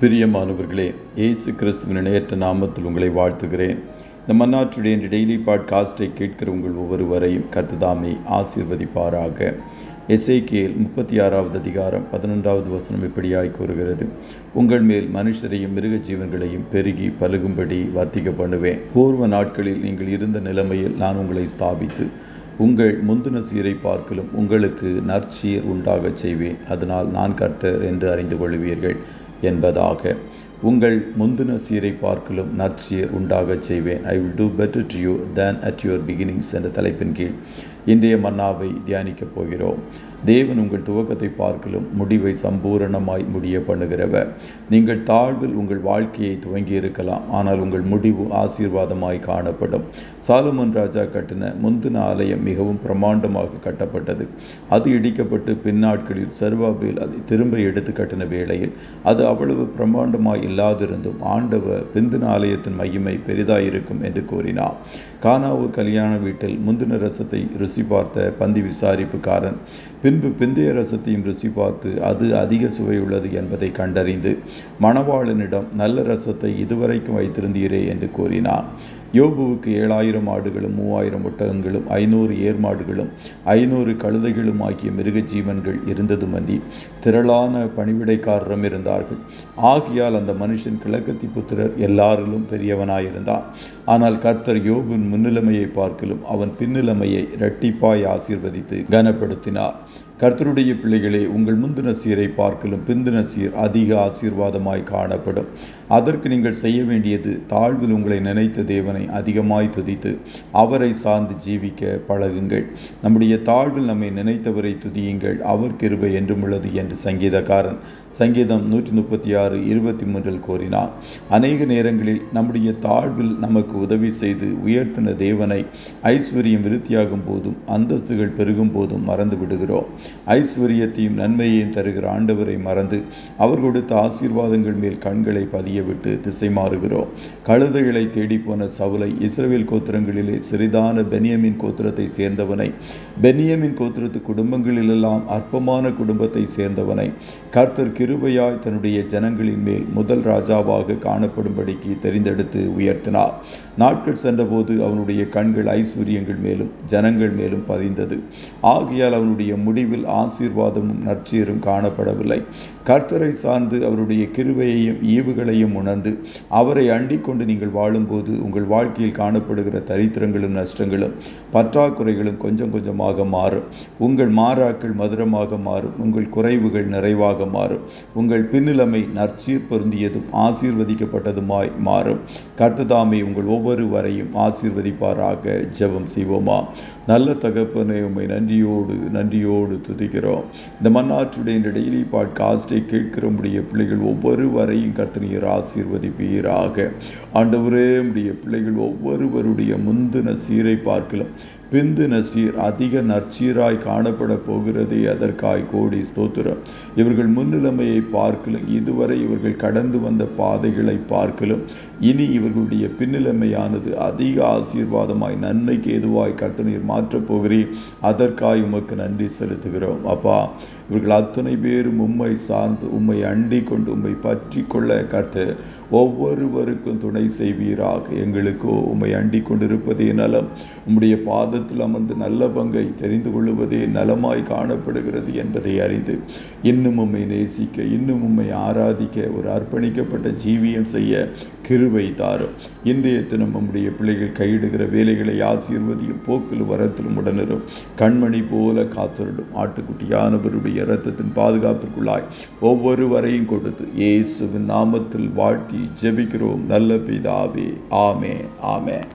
பிரியமானவர்களே, இயேசு கிறிஸ்துவின் இணையற்ற நாமத்தில் உங்களை வாழ்த்துகிறேன். இந்த மன்னாற்றுடைய டெய்லி பாட்காஸ்டை கேட்கிற உங்கள் ஒவ்வொருவரையும் கர்த்தர் ஆசீர்வதிப்பாராக. எசேக்கியேல் 36வது அதிகாரம் 11வது வசனம் இப்படியாய் கூறுகிறது: உங்கள் மேல் மனுஷரையும் மிருக ஜீவன்களையும் பெருகி பலுகும்படி வர்த்திக்க பண்ணுவேன். பூர்வ நாட்களில் நீங்கள் இருந்த நிலைமையில் நான் உங்களை ஸ்தாபித்து உங்கள் முந்தின சீரை பார்க்கலும் உங்களுக்கு நற்சீர் உண்டாகச் செய்வேன். அதனால் நான் கர்த்தர் என்று அறிந்து கொள்வீர்கள் என்பதாக. உங்கள் முந்தின சீரை பார்க்கலும் நற்சீர் உண்டாகச் செய்வேன். I will do better to you than at your beginnings என்ற தலைப்பின் கீழ் இன்றைய மன்னாவை தியானிக்கப் போகிறோம். தேவன் உங்கள் துவக்கத்தை பார்க்கலும் முடிவை சம்பூரணமாய் முடிய பண்ணுகிறவர். நீங்கள் தாழ்வில் உங்கள் வாழ்க்கையை துவங்கி இருக்கலாம், ஆனால் உங்கள் முடிவு ஆசீர்வாதமாய் காணப்படும். சாலமோன் ராஜா கட்டின முந்தின ஆலயம் மிகவும் பிரமாண்டமாக கட்டப்பட்டது. அது இடிக்கப்பட்டு பின்னாட்களில் சர்வாபேல் அதை திரும்ப எடுத்து கட்டின வேளையில் அது அவ்வளவு பிரமாண்டமாய் இல்லாதிருந்தும் ஆண்டவர் பிந்தின ஆலயத்தின் மகிமை பெரிதாயிருக்கும் என்று கூறினார். கானாவூர் கல்யாண வீட்டில் முந்தின ரசத்தை ருசி பார்த்த பந்தி விசாரிப்புக்காரன் பின்பு பிந்தைய ரசத்தையும் ருசி பார்த்து அது அதிக சுவையுள்ளது என்பதை கண்டறிந்து மணவாளனிடம் நல்ல ரசத்தை இதுவரைக்கும் வைத்திருந்தீரே என்று கூறினார். யோபுவுக்கு 7000 ஆடுகளும் 3000 ஒட்டகங்களும் 500 ஏர்மாடுகளும் 500 கழுதைகளும் ஆகிய மிருக ஜீவன்கள் இருந்ததுமன்றி திரளான பணிவிடைக்காரரும் இருந்தார்கள். ஆகியால் அந்த மனுஷன் கிழக்கத்தி புத்திரர் எல்லாரிலும் பெரியவனாயிருந்தான். ஆனால் கர்த்தர் யோபின் முன்னிலைமையை பார்க்கலும் அவன் பின்னிலைமையை இரட்டிப்பாய் ஆசீர்வதித்து கனப்படுத்தினார். கர்த்தருடைய பிள்ளைகளே, உங்கள் முந்தின சீரை பார்க்கலும் பிந்தின சீர் அதிக ஆசீர்வாதமாய் காணப்படும். அதற்கு நீங்கள் செய்ய வேண்டியது தாழ்வில் உங்களை நினைத்த தேவனை அதிகமாய் துதித்து அவரை சார்ந்து ஜீவிக்க பழகுங்கள். நம்முடைய தாழ்வில் நம்மை நினைத்தவரை துதியுங்கள், அவர் கிருபை என்றும் உள்ளது என்று சங்கீதக்காரன் சங்கீதம் 136:23 கூறினார். அநேக நேரங்களில் நம்முடைய தாழ்வில் நமக்கு உதவி செய்து உயர்த்தின தேவனை ஐஸ்வர்யம் விருத்தியாகும் போதும் அந்தஸ்துகள் பெருகும் போதும் மறந்து விடுகிறோம். ஐஸ்வர்யத்தையும் நன்மையையும் தருகிற ஆண்டவரை மறந்து அவர் கொடுத்த ஆசீர்வாதங்கள் மேல் கண்களை பதியவிட்டு திசை மாறுகிறோம். கழுதைகளை தேடிப்போன சவுலை இஸ்ரவேல் கோத்திரங்களிலே சிறிதான பென்யமின் கோத்திரத்தை சேர்ந்தவனை, பென்யமின் கோத்திரத்து குடும்பங்களிலெல்லாம் அற்பமான குடும்பத்தை சேர்ந்தவனை கர்த்தர் கிருபையாய் தன்னுடைய ஜனங்களின் மேல் முதல் ராஜாவாக காணப்படும்படிக்கு தெரிந்தெடுத்து உயர்த்தினார். நாட்கள் சென்றபோது அவனுடைய கண்கள் ஐஸ்வர்யங்கள் மேலும் ஜனங்கள் மேலும் பதிந்தது. ஆகையால் அவனுடைய முடிவில் ஆசீர்வாதமும் நற்சீரும் காணப்படவில்லை. கர்த்தரை சார்ந்து அவருடைய கிருபையையும் ஈவுகளையும் உணர்ந்து அவரை அண்டிக் கொண்டு நீங்கள் வாழும்போது உங்கள் வாழ்க்கையில் காணப்படுகிற தரித்திரங்களும் நஷ்டங்களும் பற்றாக்குறைகளும் கொஞ்சம் கொஞ்சமாக மாறும். உங்கள் மாறாக்கள் மதுரமாக மாறும். உங்கள் குறைவுகள் நிறைவாக மாறும். உங்கள் பின்னிலைமை நற்சீர் பொருந்தியதும் ஆசீர்வதிக்கப்பட்டதுமாய் மாறும். கர்த்ததாமே உங்கள் ஒவ்வொருவரையும் ஆசீர்வதிப்பாராக. ஜெபம் செய்வோமா. நல்ல தகப்பனே, உம்மை நன்றியோடு துதிக்கிறோம். இந்த மன்னாற்றுடைய இந்த டெய்லி பாட்காஸ்டை கேட்கிற உடைய பிள்ளைகள் ஒவ்வொருவரையும் கர்த்தர் ஆசீர்வதிப்பீராக. ஆண்டவரே, உடைய பிள்ளைகள் ஒவ்வொருவருடைய முந்தின சீரை பார்க்கலாம் பிந்தின சீர் அதிக நற்சீராய் காணப்பட போகிறதே, அதற்காய் கோடி ஸ்தோத்திரம். இவர்கள் முன்னிலைமையை பார்க்கலும் இதுவரை இவர்கள் கடந்து வந்த பாதைகளை பார்க்கலும் இனி இவர்களுடைய பின்னிலைமையானது அதிக ஆசீர்வாதமாய் நன்மைக்கு ஏதுவாய் கர்த்தர் மாற்றப் போகிறீர். அதற்காய் உமக்கு நன்றி செலுத்துகிறோம். அப்பா, இவர்கள் அத்தனை பேரும் உம்மை சார்ந்து உம்மை அண்டி கொண்டு உம்மை பற்றி கொள்ள கர்த்தர் ஒவ்வொருவருக்கும் துணை செய்வீராக. எங்களுக்கோ உம்மை அண்டி கொண்டிருப்பதே நலம், உம்முடைய பாதத்தில் அமர்ந்து நல்ல பங்கை தெரிந்து கொள்வதே நலமாய் காணப்படுகிறது என்பதை அறிந்து இன்னும் உம்மை நேசிக்க, இன்னும் உம்மை ஆராதிக்க ஒரு அர்ப்பணிக்கப்பட்ட ஜீவியம் செய்ய கிருபை தாரும். இன்றைய தினம் நம்முடைய பிள்ளைகள் கையிடுகிற வேலைகளை ஆசீர்வதியும், போக்கிலும் வரத்திலும் உடனரும் கண்மணி போல காத்திருடும். ஆட்டுக்குட்டியானவருடைய இரத்தத்தின் பாதுகாப்பிற்குள்ளாய் ஒவ்வொருவரையும் கொடுத்து இயேசுவின் நாமத்தில் வாழ்த்தி ஜெபிக்கிறோம் நல்ல பிதாவே. ஆமென்.